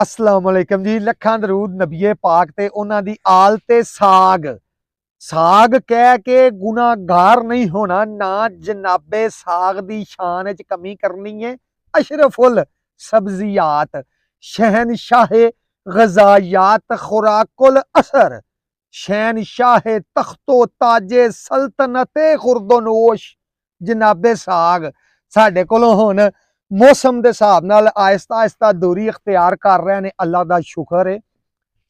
अस्सलाम वालेकुम जी। लखां दरूद नबीए पाक ते उन्हां दी आल ते साग साग कह के गुनाहगार नहीं होना ना। जनाबे साग दी शान च कमी करनी है। अशरफुल सब्जियात शहनशाह गजायात खुराकुल असर शहनशाह तख्तो ताजे सल्तनते खुर्दोनोश जनाबे साग साडे कोलों हुण मौसम के हिसाब नाल आहिस्ता आहिस्ता दूरी इख्तियार कर रहे हैं। अल्लाह का शुक्र है।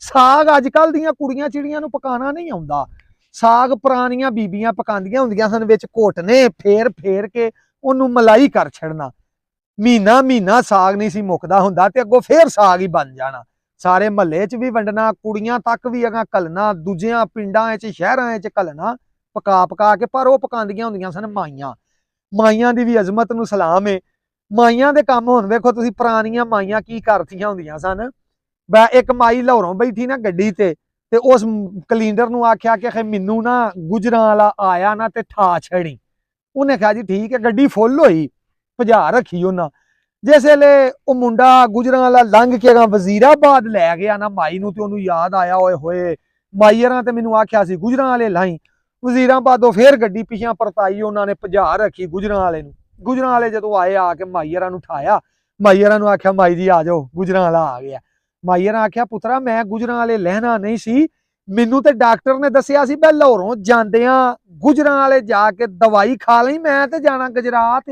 साग अजकल दियां कुड़ियां चिड़ियां नूं पकाना नहीं आउंदा। साग पुरानियां बीबियां पकांदियां हुंदियां सन, विच घोटने फेर फेर के उहनूं मलाई कर छड़ना। महीना महीना साग नहीं सी मुकदा हुंदा ते अगों फिर साग ही बन जाना। सारे महल्ले च भी वंडना, कुड़ियां तक भी अगां घल्लना, दूजियां पिंडां च शहरां च घल्लना पका पका के। पर वो पकांदियां हुंदियां सन माईयां। माईयां दी भी अजमत नूं सलाम है। माईयां दे काम हुण वेखो तुसीं, पुरानियां माईयां की करदियां हुंदियां सन। एक माई लाहौरों बैठी ना गड्डी ते उस कलींडर नूं आख्या कि मैनू ना गुजरां वाला आया ना ते ठा छड़ी। उन्हें कहा जी ठीक है। गड्डी फुल होई, भजा रखी उन्हां। जिस वेले वो मुंडा गुजरां वाला लंघ के वजीराबाद लै गया ना माई नूं, ते उहनूं याद आया ओए होए माई हरां ते मैनूं आख्या सी गुजरां वाले लाहीं। वजीराबादों फिर गड्डी पिछां परताई, उन्होंने भजा रखी गुजरां वाले नूं। गुजरां वाले जदों आए आके माई हरां नूं उठाया, माई हरां नूं आख्या माई जी आ जाओ गुजरां वाला आ गया। माई हरां आख्या पुत्रा मैं गुजरां वाले लहना नहीं सी, मैनू ते डॉक्टर ने दसिया सी मैं लाहौरों जांदियां गुजरां वाले जाके दवाई खा लई, मैं ते जाना गुजरात।